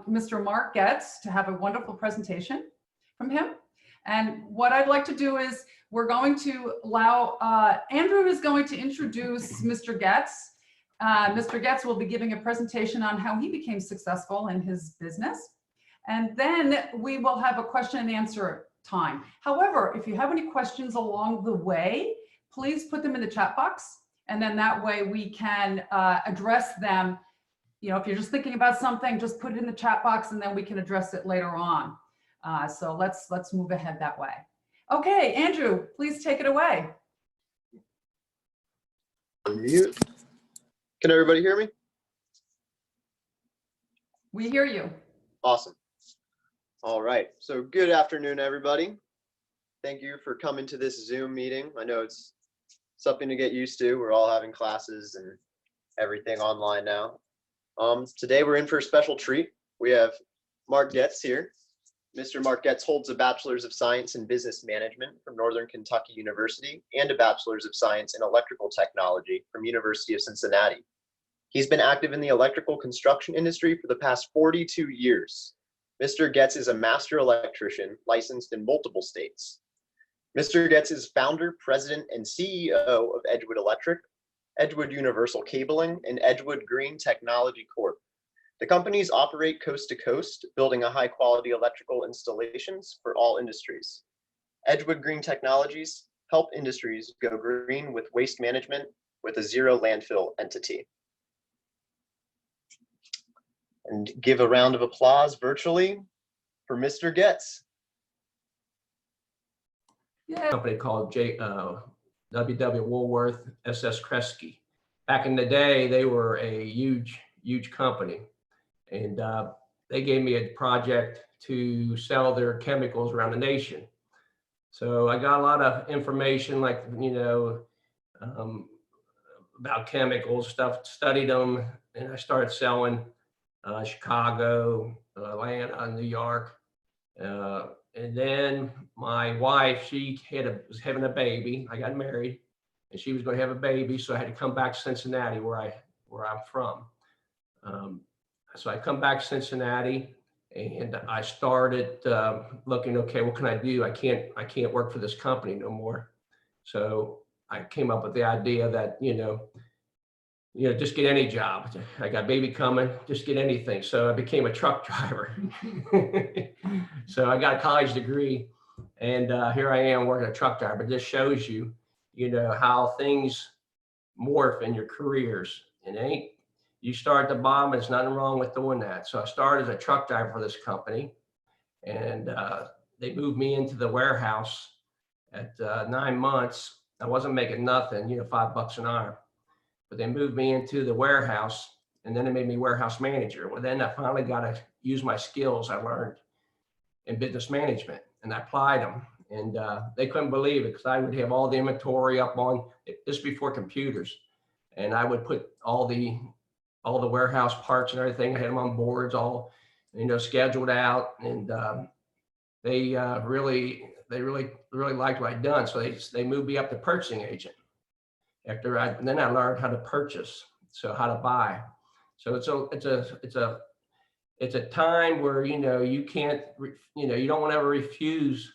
Mr. Mark Goets to have a wonderful presentation from him. And what I'd like to do is we're going to allow, Andrew is going to introduce Mr. Goets. Mr. Goets will be giving a presentation on how he became successful in his business. And then we will have a question and answer time. However, if you have any questions along the way, please put them in the chat box. And then that way we can address them. You know, if you're just thinking about something, just put it in the chat box and then we can address it later on. So let's move ahead that way. Okay, Andrew, please take it away. Unmute. Can everybody hear me? We hear you. Awesome. All right. So good afternoon, everybody. Thank you for coming to this Zoom meeting. I know it's something to get used to. We're all having classes and everything online now. Today we're in for a special treat. We have Mark Goets here. Mr. Mark Goets holds a Bachelor's of Science in Business Management from Northern Kentucky University and a Bachelor's of Science in Electrical Technology from University of Cincinnati. He's been active in the electrical construction industry for the past 42 years. Mr. Goets is a master electrician licensed in multiple states. Mr. Goets is founder, president, and CEO of Edgewood Electric, Edgewood Universal Cabling, and Edgewood Green Technology Corp. The companies operate coast to coast, building a high-quality electrical installations for all industries. Edgewood Green Technologies help industries go green with waste management with a zero landfill entity. And give a round of applause virtually for Mr. Goets. Yeah. Company called W.W. Woolworth S.S. Kresge. Back in the day, they were a huge company. And they gave me a project to sell their chemicals around the nation. So I got a lot of information, like, you know, about chemicals, stuff, studied them, and I started selling Chicago, Atlanta, New York. And then my wife, she was having a baby. I got married and she was going to have a baby. So I had to come back to Cincinnati where I'm from. So I come back to Cincinnati and I started looking, okay, what can I do? I can't work for this company no more. So I came up with the idea that, you know, just get any job. I got a baby coming, just get anything. So I became a truck driver. So I got a college degree and here I am working a truck driver. But this shows you, you know, how things morph in your careers. And you start at the bottom, there's nothing wrong with doing that. So I started as a truck driver for this company and they moved me into the warehouse at 9 months. I wasn't making nothing, you know, $5 an hour. But they moved me into the warehouse and then they made me warehouse manager. Well, then I finally got to use my skills I learned in business management and I applied them. And they couldn't believe it because I would have all the inventory up on, this before computers. And I would put all the warehouse parts and everything. I had them on boards, all, you know, scheduled out. And they really liked what I'd done. So they moved me up to purchasing agent. Then I learned how to purchase, so how to buy. So it's a time where, you know, you can't, you know, you don't want to ever refuse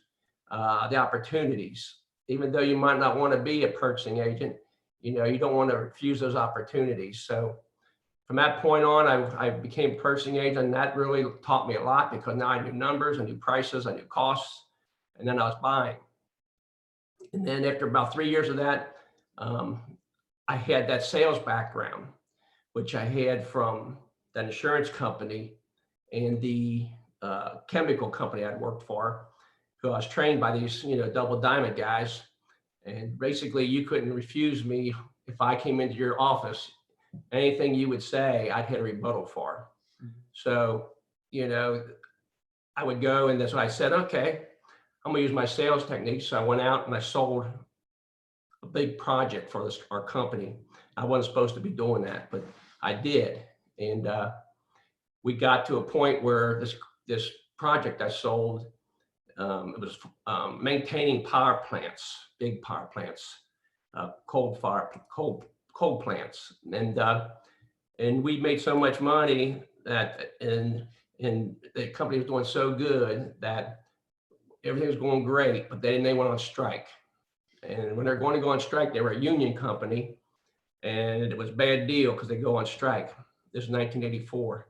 the opportunities, even though you might not want to be a purchasing agent. You know, you don't want to refuse those opportunities. So from that point on, I became purchasing agent, and that really taught me a lot because now I knew numbers, I knew prices, I knew costs, and then I was buying. And then after about 3 years of that, I had that sales background, which I had from that insurance company and the chemical company I'd worked for, who I was trained by these, you know, double diamond guys. And basically you couldn't refuse me if I came into your office. Anything you would say, I'd had a rebuttal for. So, you know, I would go, and that's what I said, okay, I'm gonna use my sales techniques. So I went out and I sold a big project for our company. I wasn't supposed to be doing that, but I did. And we got to a point where this project I sold, it was maintaining power plants, big power plants, coal plants. And we made so much money that, and and the company was doing so good that everything was going great, but then they went on strike. And when they're going to go on strike, they were a union company, and it was a bad deal because they go on strike. This is 1984.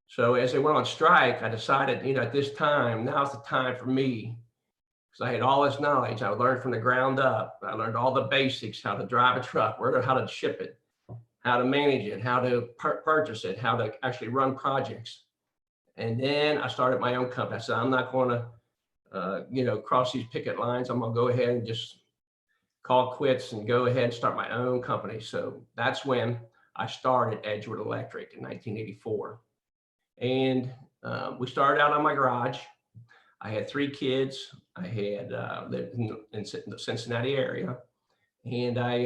So as they went on strike, I decided, at this time, now's the time for me, because I had all this knowledge. I learned from the ground up. I learned all the basics, how to drive a truck, how to ship it, how to manage it, how to purchase it, how to actually run projects. And then I started my own company. I said, I'm not going to, cross these picket lines. I'm going to go ahead and just call quits and go ahead and start my own company. So that's when I started Edgewood Electric in 1984. And we started out on my garage. I had 3 kids. I had lived in the Cincinnati area, and I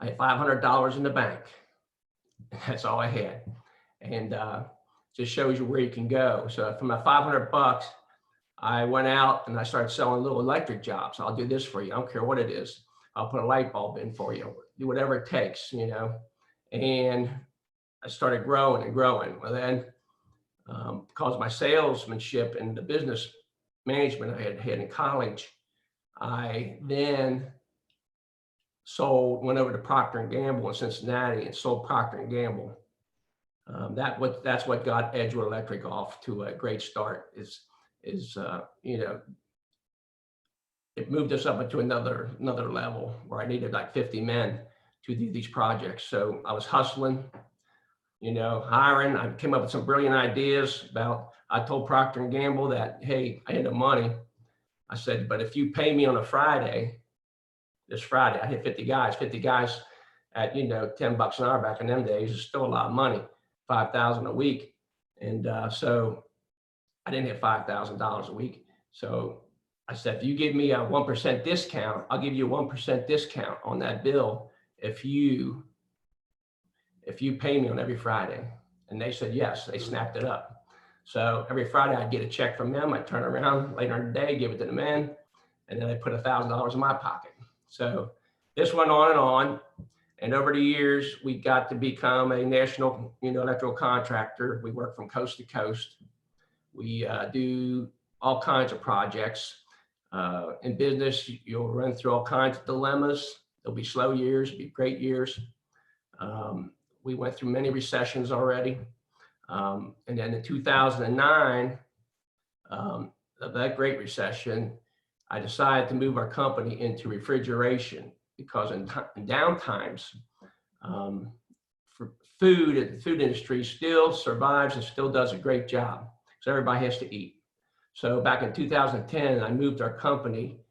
had $500 in the bank. That's all I had. And just shows you where you can go. So for my $500, I went out and I started selling little electric jobs. I'll do this for you. I don't care what it is. I'll put a light bulb in for you. Do whatever it takes, And I started growing and growing. Well, then, because of my salesmanship and the business management I had in college, I then went over to Procter & Gamble in Cincinnati and sold Procter & Gamble. That's what got Edgewood Electric off to a great start. It moved us up into another level where I needed like 50 men to do these projects. So I was hustling, hiring. I came up with some brilliant ideas I told Procter & Gamble that, hey, I had the money. I said, but if you pay me on a Friday, this Friday, I hit 50 guys at, $10 an hour back in them days is still a lot of money, $5,000 a week. And so I didn't hit $5,000 a week. So I said, if you give me a 1% discount, I'll give you a 1% discount on that bill if you pay me on every Friday. And they said, yes, they snapped it up. So every Friday I'd get a check from them. I'd turn around later in the day, give it to the men, and then they put $1,000 in my pocket. So this went on and on. And over the years, we got to become a national, electrical contractor. We work from coast to coast. We do all kinds of projects. In business, you'll run through all kinds of dilemmas. There'll be slow years, be great years. We went through many recessions already. And then in 2009, of that great recession, I decided to move our company into refrigeration because in down times, for the food industry still survives and still does a great job. So everybody has to eat. So back in 2010, I moved our company,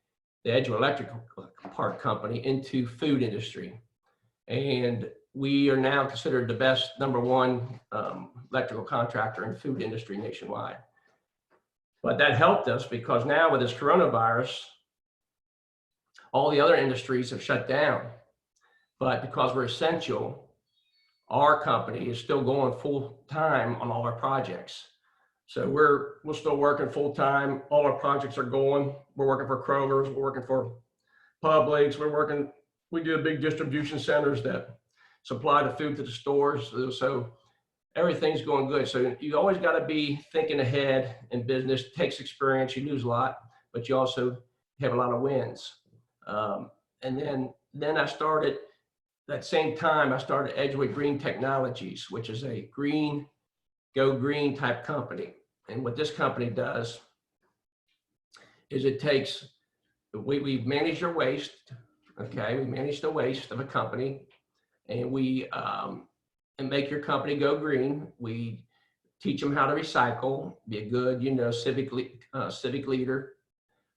the Edgewood Electric Part Company, into food industry. And we are now considered the best #1 electrical contractor in the food industry nationwide. But that helped us because now with this coronavirus, all the other industries have shut down. But because we're essential, our company is still going full time on all our projects. So we're still working full time. All our projects are going. We're working for Kroger's, we're working for Publix, we do big distribution centers that supply the food to the stores. So everything's going good. So you always got to be thinking ahead in business. It takes experience. You lose a lot, but you also have a lot of wins. And then I started, that same time, I started Edgewood Green Technologies, which is a go green type company. And what this company does is we manage your waste. Okay, we manage the waste of a company, and we and make your company go green. We teach them how to recycle, be a good, civic leader.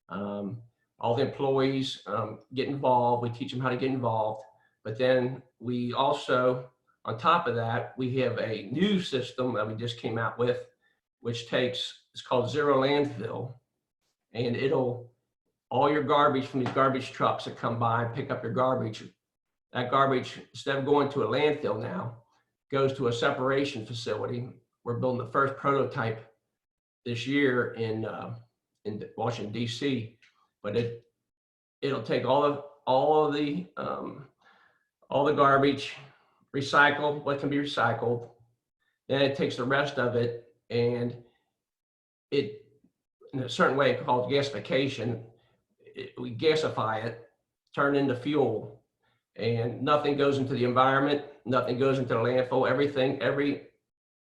All the employees get involved. We teach them how to get involved. But then we also, on top of that, we have a new system that we just came out with, which it's called Zero Landfill, and all your garbage from these garbage trucks that come by and pick up your garbage, that garbage, instead of going to a landfill now, goes to a separation facility. We're building the first prototype this year in Washington, D.C., but it'll take all the garbage, recycle what can be recycled. then it takes the rest of it and it, in a certain way called gasification, we gasify it, turn into fuel, and nothing goes into the environment, nothing goes into the landfill. Every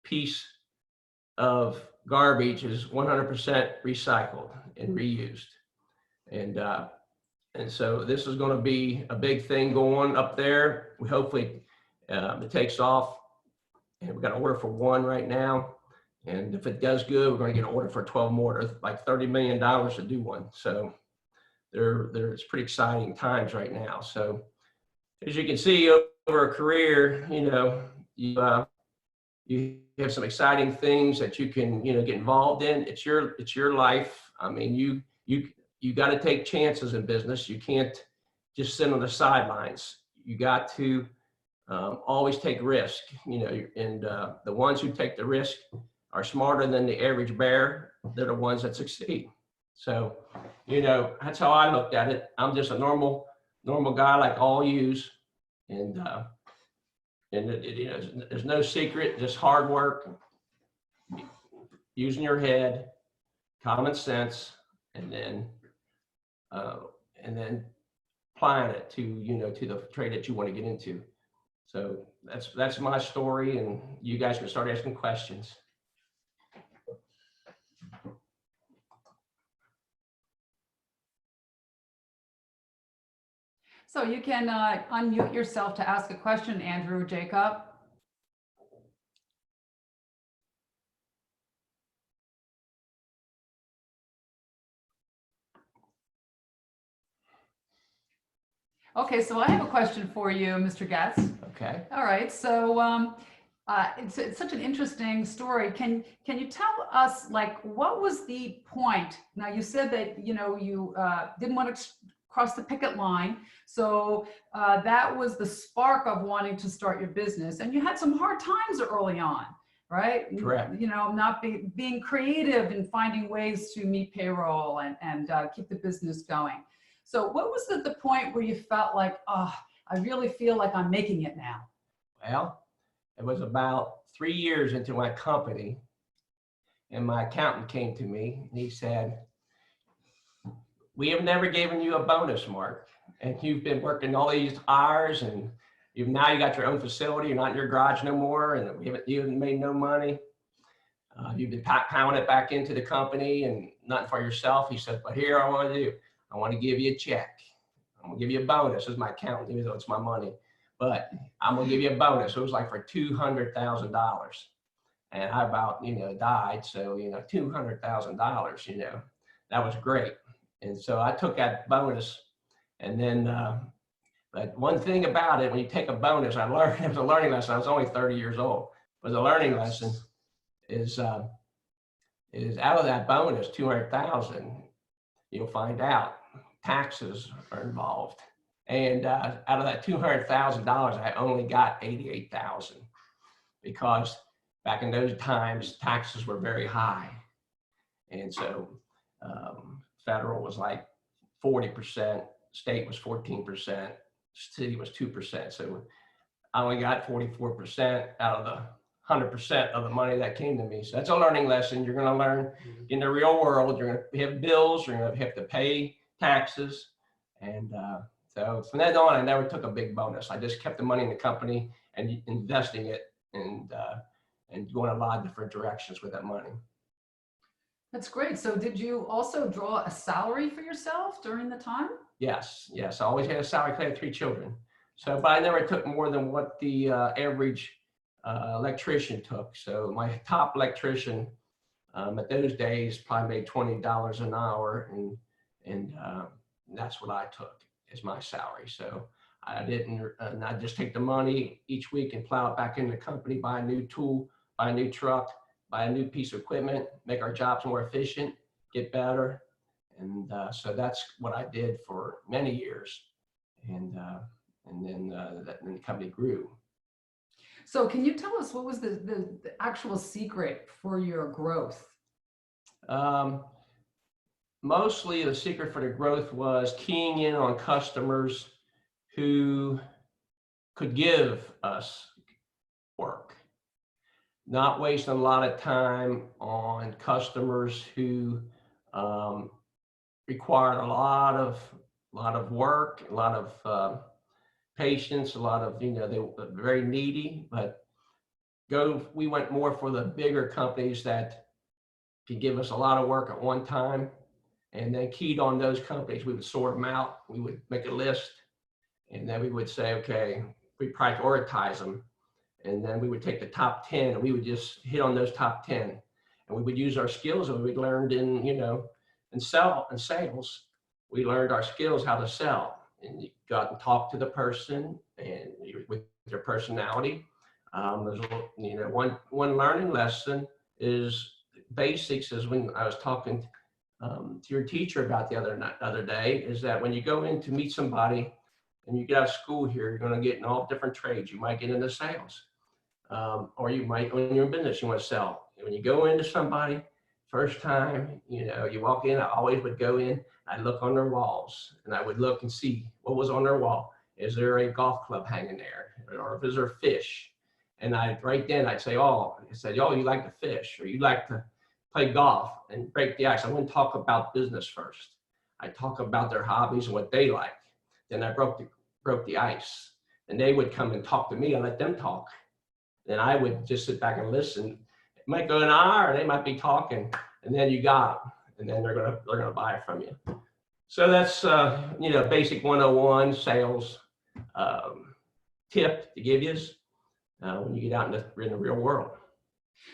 piece of garbage is 100% recycled and reused. And so this is going to be a big thing going up there. We hopefully it takes off, and we've got an order for 1 right now. And if it does good, we're going to get an order for 12 more, like $30 million to do one. So it's pretty exciting times right now. So as you can see over a career, you have some exciting things that you can, get involved in. It's your life. I mean, you got to take chances in business. You can't just sit on the sidelines. You got to always take risk, and the ones who take the risk are smarter than the average bear. They're the ones that succeed. So, that's how I looked at it. I'm just a normal guy like all yous, and there's no secret, just hard work, using your head, common sense, and then applying it to to the trade that you want to get into. So that's my story, and you guys can start asking questions. So you can unmute yourself to ask a question, Andrew, Jacob. Okay, so I have a question for you, Mr. Goets. Okay. All right, so it's such an interesting story. Can you tell us, like, what was the point? Now, you said that you didn't want to cross the picket line, so that was the spark of wanting to start your business, and you had some hard times early on, right? Correct. Not being creative and finding ways to meet payroll and keep the business going. So what was the point where you felt like, oh, I really feel like I'm making it now? Well, it was about 3 years into my company, and my accountant came to me and he said, "We have never given you a bonus, Mark, and you've been working all these hours, and now you got your own facility. You're not in your garage no more, and you haven't made no money. You've been pounding it back into the company and nothing for yourself." He said, "But here I want to do. I want to give you a check. I'm gonna give you a bonus." This is my accountant, even though it's my money, but I'm gonna give you a bonus. It was like for $200,000, and I about died. So $200,000, that was great. And so I took that bonus, and then but one thing about it, when you take a bonus, I learned, it was a learning lesson. I was only 30 years old. But the learning lesson is out of that bonus, 200,000, you'll find out taxes are involved. And out of that $200,000, I only got 88,000, because back in those times, taxes were very high. And so federal was like 40%, state was 14%, city was 2%. So I only got 44% out of the 100% of the money that came to me. So that's a learning lesson. You're going to learn in the real world. You're going to have bills. You're going to have to pay taxes. And so from then on, I never took a big bonus. I just kept the money in the company and investing it and going a lot of different directions with that money. That's great. So did you also draw a salary for yourself during the time? Yes. I always had a salary because I had 3 children. So, but I never took more than what the average electrician took. So my top electrician at those days probably made $20 an hour, and that's what I took as my salary. So I didn't, and I just take the money each week and plow it back into the company, buy a new tool, buy a new truck, buy a new piece of equipment, make our jobs more efficient, get better. And so that's what I did for many years. And then the company grew. So can you tell us what was the actual secret for your growth? Mostly the secret for the growth was keying in on customers who could give us work. not wasting a lot of time on customers who require a lot of work, a lot of patience, a lot of, they were very needy, but we went more for the bigger companies that could give us a lot of work at one time, and then keyed on those companies. We would sort them out. We would make a list, and then we would say, okay, we prioritize them. And then we would take the top 10 and we would just hit on those top 10. And we would use our skills that we learned in sales. We learned our skills how to sell, and you got to talk to the person and with their personality. There's one learning lesson is basics is when I was talking to your teacher about the other day, is that when you go in to meet somebody and you get out of school here, you're going to get in all different trades. You might get into sales, or you might own your own business. You want to sell. And when you go into somebody first time, you walk in. I always would go in. I'd look on their walls, and I would look and see what was on their wall. Is there a golf club hanging there, or is there fish? And right then I'd say, you like to fish, or you like to play golf, and break the ice. I wouldn't talk about business first. I talk about their hobbies and what they like. Then I broke the ice, and they would come and talk to me. I let them talk. Then I would just sit back and listen. It might go an hour, or they might be talking, and then you got them, and then they're gonna buy it from you. So that's basic 101 sales tip to give you when you get out in the real world.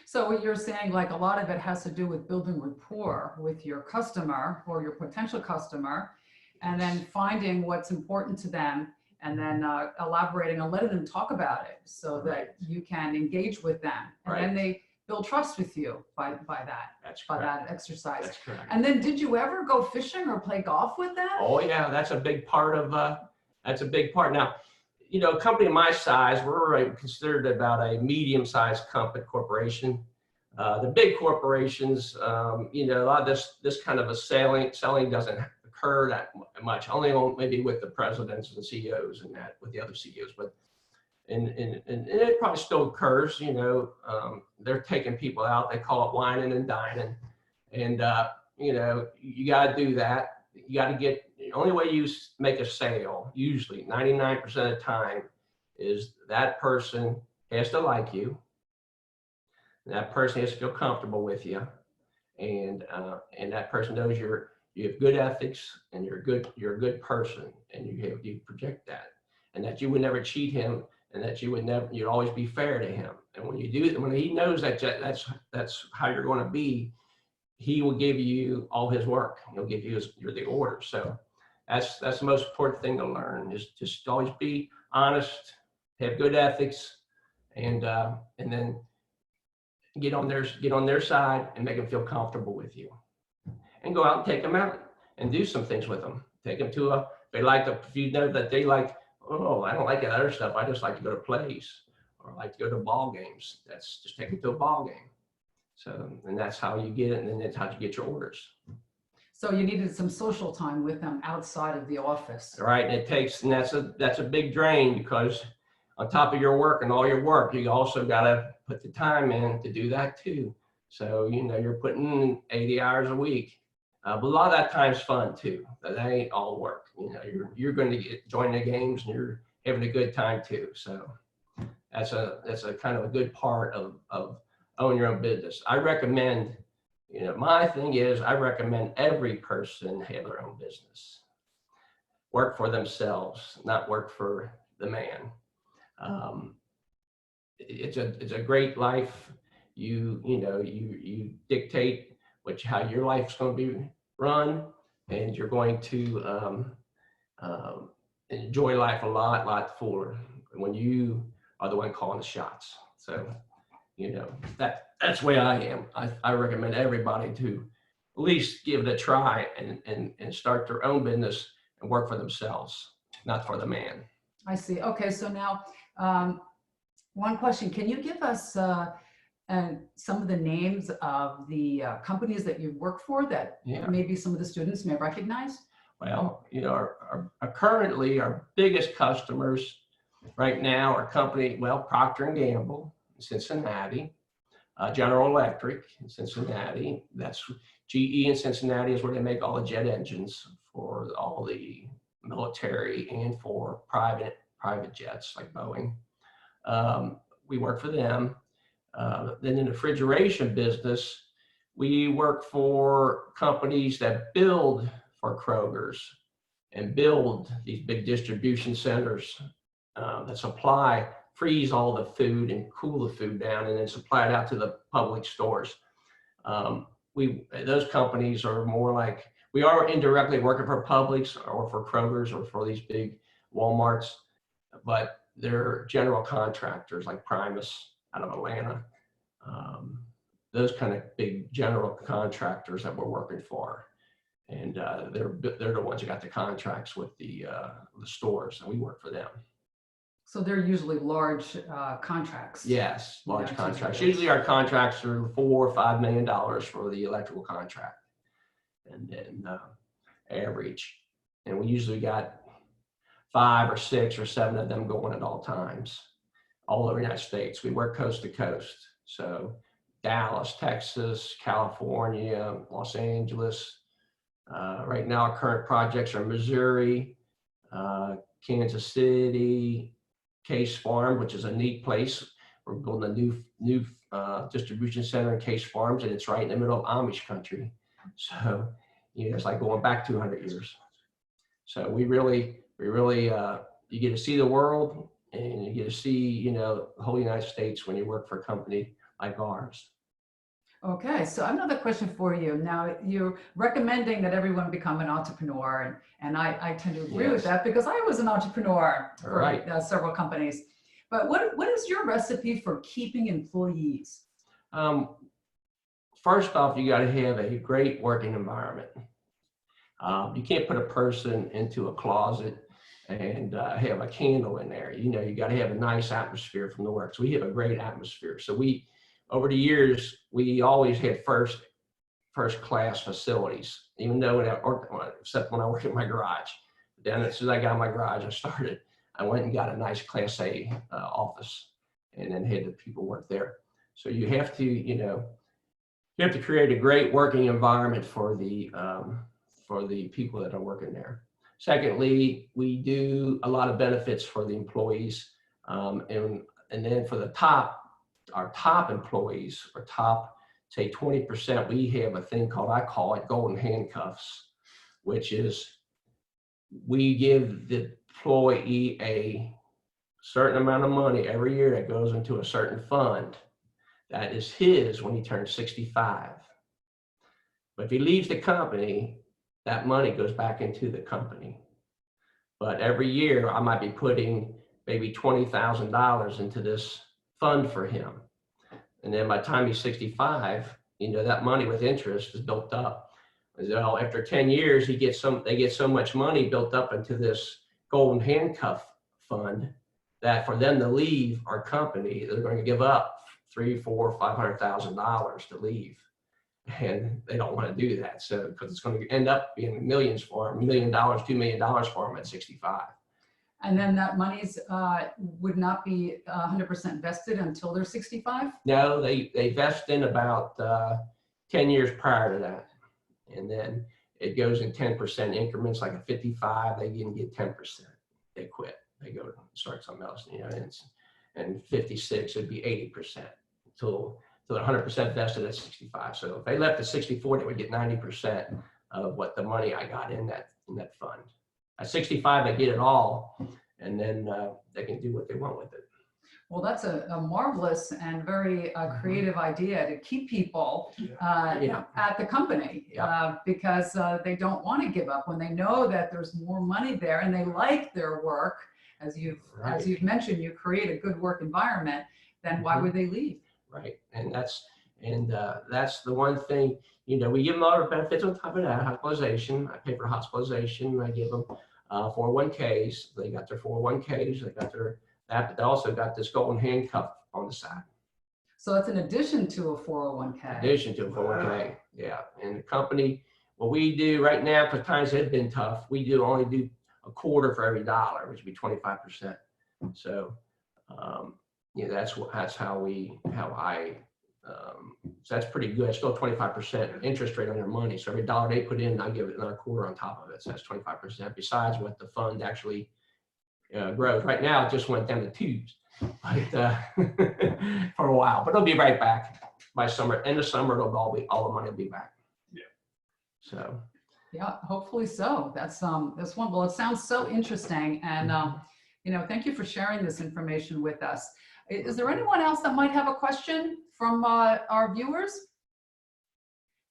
So what you're saying, like a lot of it has to do with building rapport with your customer or your potential customer, and then finding what's important to them, and then elaborating and letting them talk about it so that you can engage with them. And then they build trust with you by that exercise. That's correct. And then did you ever go fishing or play golf with them? Oh yeah, that's a big part of, Now, a company of my size, we're considered about a medium-sized corporation. The big corporations, a lot of this kind of a selling doesn't occur that much, only maybe with the presidents and CEOs and that with the other CEOs, but and it probably still occurs. They're taking people out. They call it whining and dining, and you got to do that. You got to get. The only way you make a sale, usually 99% of the time, is that person has to like you. That person has to feel comfortable with you, and that person knows you have good ethics, and you're a good person, and you project that, and that you would never cheat him, and that you'd always be fair to him. And when he knows that that's how you're going to be, he will give you all his work. He'll give you the order. So that's the most important thing to learn, is just always be honest, have good ethics, and then get on their side and make them feel comfortable with you, and go out and take them out and do some things with them. Take them to if you know that they like, oh, I don't like that other stuff. I just like to go to plays, or I like to go to ball games. That's just take them to a ball game. So, and that's how you get it, and then that's how you get your orders. So you needed some social time with them outside of the office. Right, and that's a big drain, because on top of your work and all your work, you also got to put the time in to do that too. So, you're putting in 80 hours a week. But a lot of that time's fun too. That ain't all work. You're going to join the games, and you're having a good time too. So that's a kind of a good part of owning your own business. I recommend, my thing is, I recommend every person have their own business. Work for themselves, not work for the man. It's a great life. You dictate how your life's going to be run, and you're going to enjoy life a lot fuller when you are the one calling the shots. So, that's the way I am. I recommend everybody to at least give it a try and start their own business and work for themselves, not for the man. I see. Okay, so now one question: can you give us some of the names of the companies that you work for that maybe some of the students may recognize? Well, currently our biggest customers right now are Procter & Gamble, Cincinnati. General Electric in Cincinnati. That's GE in Cincinnati is where they make all the jet engines for all the military and for private jets like Boeing. We work for them. Then in the refrigeration business, we work for companies that build for Kroger's and build these big distribution centers that freeze all the food and cool the food down and then supply it out to the public stores. Those companies are more like, we are indirectly working for Publix or for Kroger's or for these big Walmarts, but they're general contractors like Primus out of Atlanta. Those kind of big general contractors that we're working for. And they're the ones who got the contracts with the stores, and we work for them. So they're usually large contracts. Yes, large contracts. Usually our contracts are $4 or $5 million for the electrical contract, and then average. And we usually got 5 or 6 or 7 of them going at all times, all over the United States. We work coast to coast. So Dallas, Texas, California, Los Angeles. Right now, our current projects are Missouri, Kansas City, Case Farm, which is a neat place. We're building a new distribution center in Case Farms, and it's right in the middle of Amish country. So, it's like going back 200 years. So we really, you get to see the world, and you get to see, the whole United States when you work for a company like ours. Okay, so another question for you. Now, you're recommending that everyone become an entrepreneur, and I tend to agree with that because I was an entrepreneur for several companies. But what is your recipe for keeping employees? First off, you got to have a great working environment. You can't put a person into a closet and have a candle in there. You got to have a nice atmosphere from the work. So we have a great atmosphere. So over the years, we always had first class facilities, even though except when I worked in my garage. Then as soon as I got in my garage, I went and got a nice Class A office, and then had the people work there. So you have to create a great working environment for the people that are working there. Secondly, we do a lot of benefits for the employees, and then for our top employees, or top, say 20%, we have a thing I call it golden handcuffs, which is we give the employee a certain amount of money every year that goes into a certain fund that is his when he turns 65. But if he leaves the company, that money goes back into the company. But every year I might be putting maybe $20,000 into this fund for him. And then by the time he's 65, that money with interest is built up. So after 10 years, they get so much money built up into this golden handcuff fund that for them to leave our company, they're going to give up $300,000, $400,000, $500,000 to leave. And they don't want to do that. So, because it's going to end up being millions for them, $1 million, $2 million for them at 65. And then that money's would not be 100% vested until they're 65? No, they vest in about 10 years prior to that. And then it goes in 10% increments, like at 55, they didn't get 10%. They quit. They go start something else. And 56, it'd be 80% until they're 100% vested at 65. So if they left at 64, they would get 90% of what the money I got in that fund. At 65, they get it all, and then they can do what they want with it. Well, that's a marvelous and very creative idea to keep people at the company because they don't want to give up when they know that there's more money there and they like their work. As you've mentioned, you create a good work environment. Then why would they leave? Right, and that's the one thing. We give them a lot of benefits on top of that. Hospitalization, I pay for hospitalization. I give them 401ks. They got their 401ks. They got they also got this golden handcuff on the side. So that's in addition to a 401k. Addition to a 401k, yeah. And the company, what we do right now, because times have been tough, we only do a quarter for every dollar, which would be 25%. So, that's how I So that's pretty good. It's still 25% interest rate on their money. So every dollar they put in, I give it another quarter on top of it. So that's 25% besides what the fund actually grows. Right now, it just went down to twos, but for a while. But it'll be right back by summer. End of summer, all the money will be back. Yeah. So. Yeah, hopefully so. That's one. Well, it sounds so interesting, and thank you for sharing this information with us. Is there anyone else that might have a question from our viewers?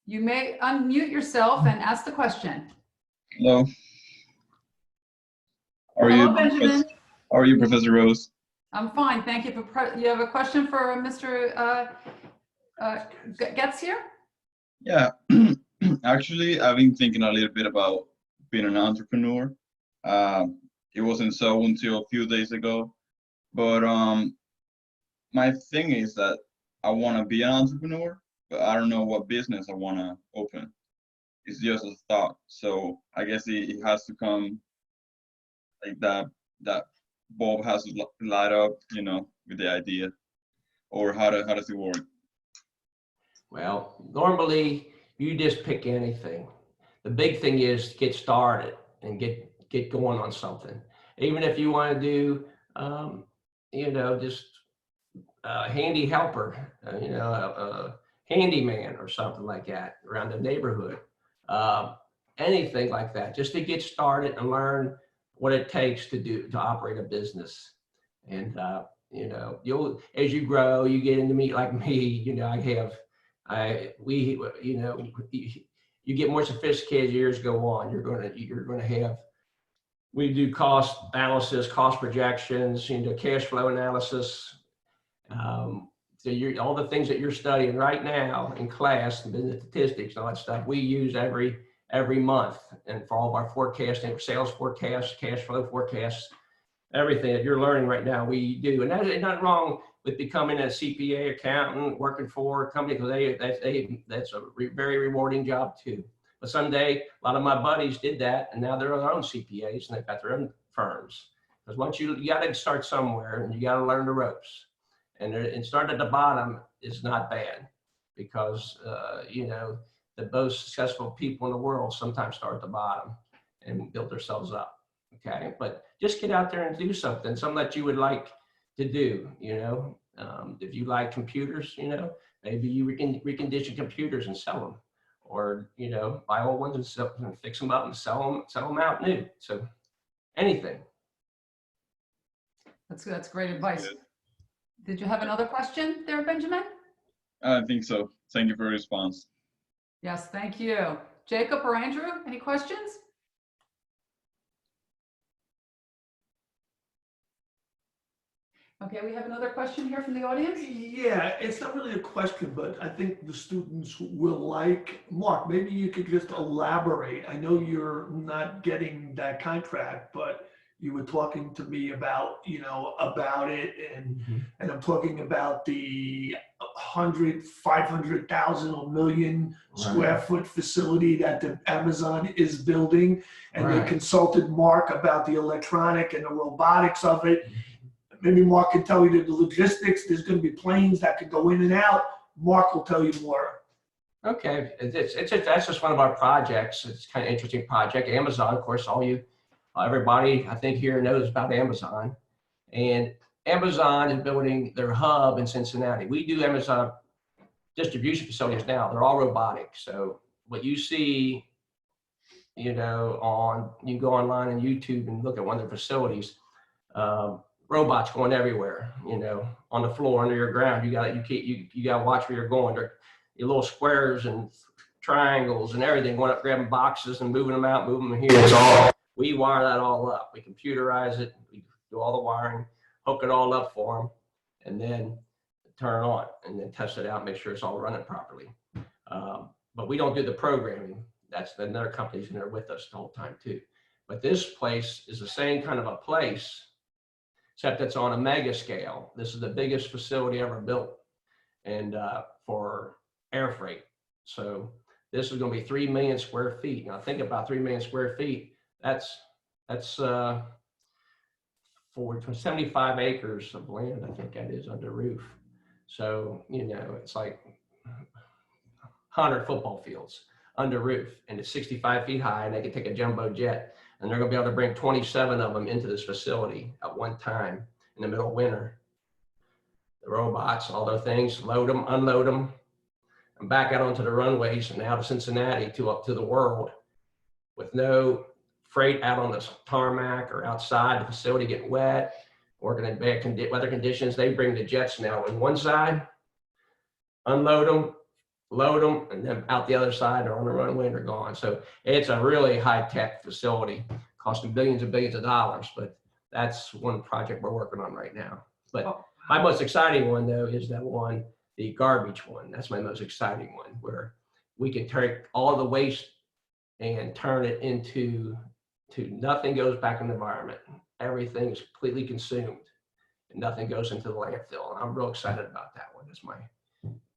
You may unmute yourself and ask the question. Hello. How are Hello, you, Benjamin. How are you, Professor Rose? I'm fine, thank you. You have a question for Mr. Goets here? Yeah, actually, I've been thinking a little bit about being an entrepreneur. It wasn't so until a few days ago, but my thing is that I want to be an entrepreneur, but I don't know what business I want to open. It's just a thought, so I guess it has to come like that bulb has to light up, with the idea, or how does it work? Well, normally you just pick anything. The big thing is to get started and get going on something. Even if you want to do, just a handy helper, a handyman or something like that around the neighborhood. Anything like that, just to get started and learn what it takes to operate a business. And you'll, as you grow, you get into meet like me. You get more sophisticated as years go on. You're going to have. We do cost analysis, cost projections, cash flow analysis. So all the things that you're studying right now in class, and business statistics, and all that stuff, we use every month, and for all of our forecasting, sales forecasts, cash flow forecasts, everything that you're learning right now, we do. And there's nothing wrong with becoming a CPA accountant, working for a company, because that's a very rewarding job too. But someday, a lot of my buddies did that, and now they're their own CPAs, and they've got their own firms. Because once you got to start somewhere, and you got to learn the ropes. And start at the bottom is not bad, because the most successful people in the world sometimes start at the bottom and build themselves up. Okay, but just get out there and do something that you would like to do. If you like computers, maybe you recondition computers and sell them, or buy old ones and fix them up and sell them out new. So anything. That's great advice. Did you have another question there, Benjamin? I think so. Thank you for your response. Yes, thank you. Jacob or Andrew, any questions? Okay, we have another question here from the audience. Yeah, it's not really a question, but I think the students will like. Mark, maybe you could just elaborate. I know you're not getting that contract, but you were talking to me about, about it, and I'm talking about the 100, 500,000 or million square foot facility that the Amazon is building, and they consulted Mark about the electronic and the robotics of it. Maybe Mark can tell you the logistics. There's going to be planes that could go in and out. Mark will tell you more. Okay, that's just one of our projects. It's kind of an interesting project. Amazon, of course, everybody I think here knows about Amazon, and Amazon is building their hub in Cincinnati. We do Amazon distribution facilities now. They're all robotic. So what you see, you can go online on YouTube and look at one of their facilities. Robots going everywhere, on the floor, under your ground. You got to watch where you're going. Your little squares and triangles and everything, going up, grabbing boxes and moving them out, moving them here. We wire that all up. We computerize it. We do all the wiring, hook it all up for them, and then turn it on, and then test it out, make sure it's all running properly. But we don't do the programming. That's another company's in there with us the whole time too. But this place is the same kind of a place, except it's on a mega scale. This is the biggest facility ever built, and for air freight. So this is going to be 3 million square feet. Now think about 3 million square feet. That's for 75 acres of land, I think that is, under roof. So, you know, it's like 100 football fields under roof, and it's 65 feet high, and they can take a jumbo jet, and they're going to be able to bring 27 of them into this facility at one time in the middle of winter. The robots, all those things, load them, unload them, and back out onto the runways and out of Cincinnati to up to the world with no freight out on the tarmac or outside the facility getting wet, working in bad weather conditions. They bring the jets now on one side, unload them, load them, and then out the other side, they're on the runway and they're gone. So it's a really high-tech facility, costing billions and billions of dollars, but that's one project we're working on right now. But my most exciting one, though, is that one, the garbage one. That's my most exciting one, where we can take all the waste and turn it into nothing goes back in the environment. Everything is completely consumed and nothing goes into the landfill. And I'm real excited about that one. It's my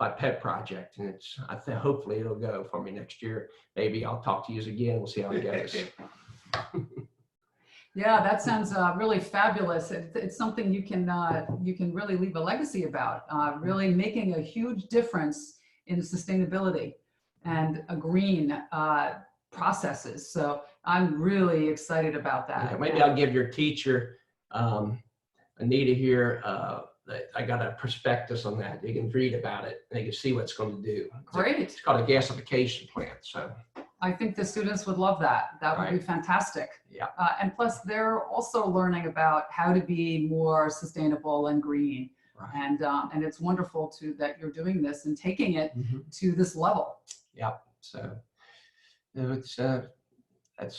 pet project, and I think hopefully it'll go for me next year. Maybe I'll talk to you again. We'll see how it goes. Yeah, that sounds really fabulous. It's something you can really leave a legacy about, really making a huge difference in sustainability and a green processes. So I'm really excited about that. Yeah, maybe I'll give your teacher, Anita here, I got a prospectus on that. They can read about it. They can see what it's going to do. Great. It's called a gasification plant. So I think the students would love that. That would be fantastic. Yeah. And plus, they're also learning about how to be more sustainable and green. Right. And it's wonderful that you're doing this and taking it to this level. Yeah. So it's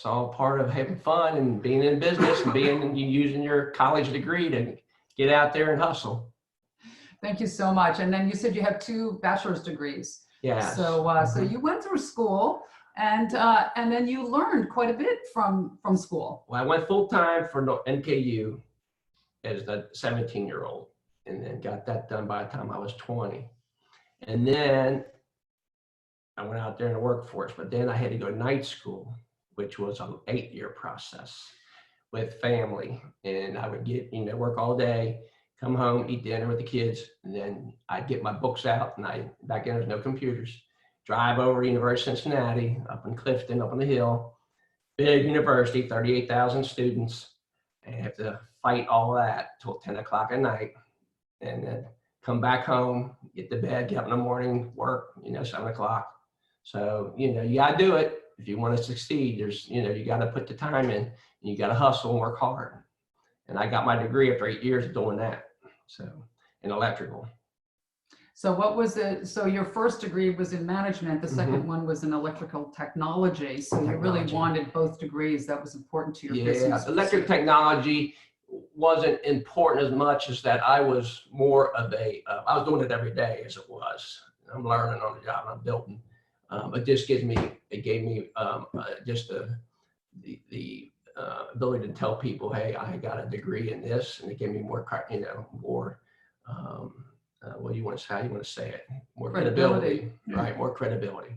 all part of having fun and being in business and using your college degree to get out there and hustle. Thank you so much. And then you said you have 2 bachelor's degrees. Yeah. So so you went through school and then you learned quite a bit from school. Well, I went full time for NKU as a 17-year-old, and then got that done by the time I was 20. And then I went out there in the workforce, but then I had to go to night school, which was an 8-year process with family. And I would get, work all day, come home, eat dinner with the kids, and then I'd get my books out, and back then there's no computers, drive over to University of Cincinnati, up in Clifton, up on the hill, big university, 38,000 students, and have to fight all that till 10 o'clock at night, and then come back home, get to bed, get up in the morning, work, 7 o'clock. So, you got to do it. If you want to succeed, you got to put the time in, and you got to hustle and work hard. And I got my degree after 8 years of doing that. So, in electrical. So what was it? So your first degree was in management. The second one was in electrical technology. So you really wanted both degrees. That was important to your business. Yeah, electric technology wasn't important as much as that I was more of I was doing it every day as it was. I'm learning on the job, I'm building. It just gave me just the ability to tell people, hey, I got a degree in this, and it gave me more, what do you want to say? How do you want to say it? More credibility, right? More credibility.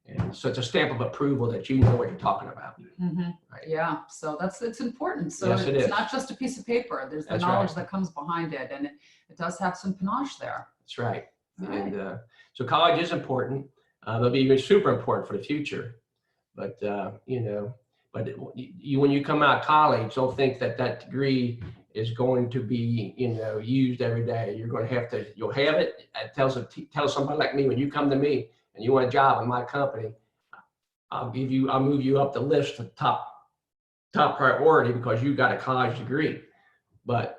And so it's a stamp of approval that you know what you're talking about. Right? Yeah. So it's important. So yes, it's not just a piece of paper. There's the knowledge that comes behind it, and it does have some panache there. That's right. And so college is important. They'll be super important for the future. But when you come out of college, don't think that degree is going to be, used every day. You're going to you'll have it. Tell somebody like me, when you come to me and you want a job in my company, I'll move you up the list to top priority because you got a college degree. But,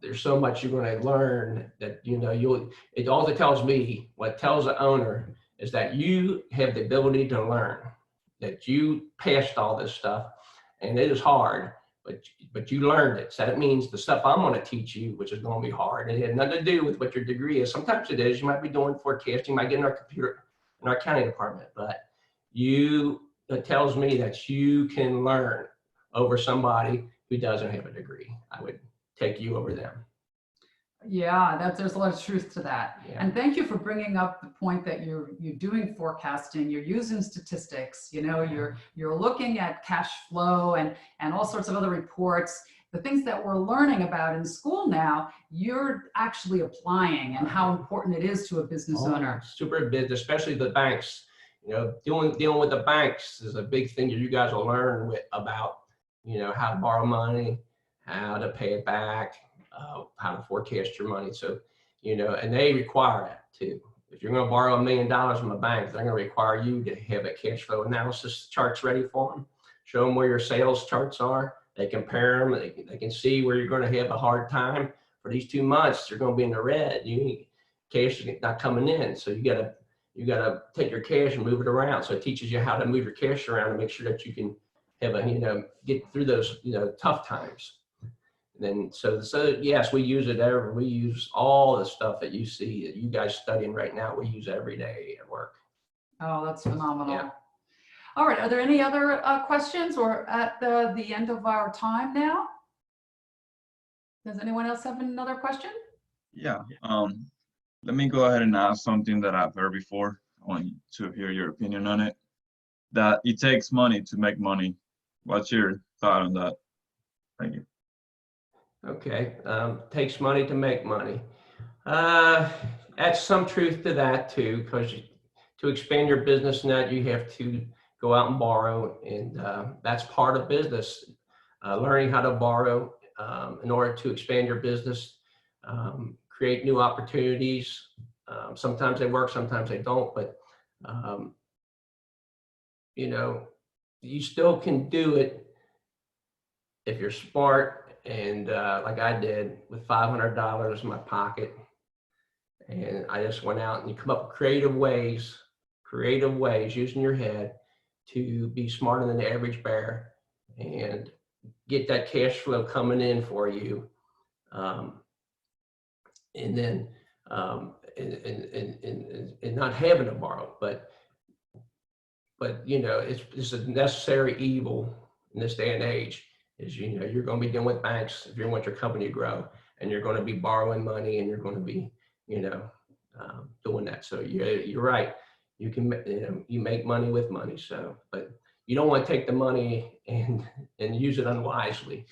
there's so much you're going to learn that, it all it tells me, what it tells the owner is that you have the ability to learn, that you passed all this stuff, and it is hard, but you learned it. So that means the stuff I'm going to teach you, which is going to be hard, and it had nothing to do with what your degree is. Sometimes it is. You might be doing forecasting, you might get in our computer, in our accounting department, but it tells me that you can learn over somebody who doesn't have a degree. I would take you over them. Yeah, there's a lot of truth to that. Yeah. And thank you for bringing up the point that you're doing forecasting, you're using statistics, you're looking at cash flow and all sorts of other reports the things that we're learning about in school now, you're actually applying, and how important it is to a business owner. Super big, especially the banks. You know, dealing with the banks is a big thing that you guys will learn about, you know, how to borrow money, how to pay it back, how to forecast your money. So, you know, and they require that too. If you're going to borrow $1 million from a bank, they're going to require you to have a cash flow analysis charts ready for them. Show them where your sales charts are. They compare them. They can see where you're going to have a hard time. For these 2 months, you're going to be in the red. Cash is not coming in. So you got to take your cash and move it around. So it teaches you how to move your cash around and make sure that you can have get through those, tough times. And then, so yes, we use it we use all the stuff that you see that you guys studying right now. We use every day at work. Oh, that's phenomenal. Yeah. All right. Are there any other questions, or at the end of our time now? Does anyone else have another question? Yeah. Let me go ahead and ask something that I've heard before. I want to hear your opinion on it. That it takes money to make money. What's your thought on that? Thank you. Okay. Takes money to make money. That's some truth to that too, because to expand your business net, you have to go out and borrow, and that's part of business. Learning how to borrow in order to expand your business, create new opportunities. Sometimes they work, sometimes they don't, but you still can do it if you're smart, and like I did with $500 in my pocket. And I just went out and you come up with creative ways using your head to be smarter than the average bear and get that cash flow coming in for you. And then, and not having to borrow, but it's a necessary evil in this day and age. Is you're going to be dealing with banks if you want your company to grow, and you're going to be borrowing money, and you're going to be doing that. So you're right. You can you make money with money. So, but you don't want to take the money and use it unwisely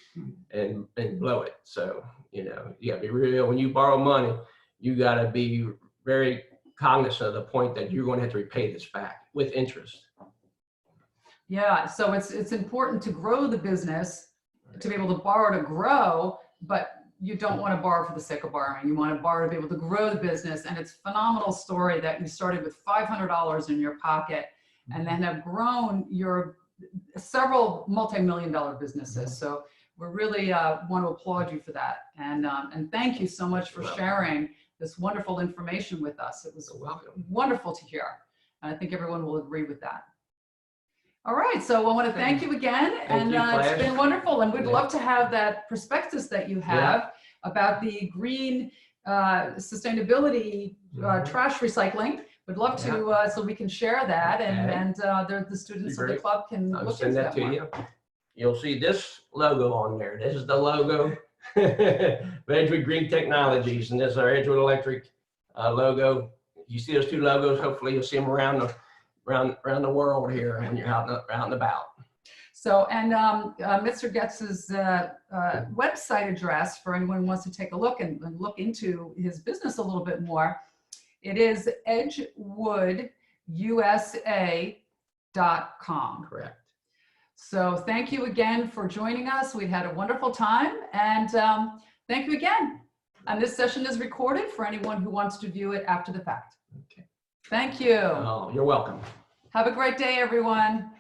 and blow it. So you got to be real. When you borrow money, you got to be very cognizant of the point that you're going to have to repay this back with interest. Yeah, so it's important to grow the business, to be able to borrow to grow, but you don't want to borrow for the sake of borrowing. You want to borrow to be able to grow the business. And it's a phenomenal story that you started with $500 in your pocket and then have grown your several multi-million-dollar businesses. So we really want to applaud you for that. And thank you so much for sharing this wonderful information with us. It was wonderful to hear. And I think everyone will agree with that. All right, so I want to thank you again, and it's been wonderful, and we'd love to have that prospectus that you have about the green sustainability trash recycling. We'd love to, so we can share that, and the students of the club can look into that more. You. You'll see this logo on there. This is the logo, Edgewood Green Technologies, and this is our Edgewood Electric logo. You see those two logos, hopefully you'll see them around the world here when you're out and about. So, and Mr. Goets's website address for anyone who wants to take a look and look into his business a little bit more, it is edgewoodusa.com. Correct. So thank you again for joining us. We've had a wonderful time, and thank you again. And this session is recorded for anyone who wants to view it after the fact. Okay. Thank you. Oh, you're welcome. Have a great day, everyone.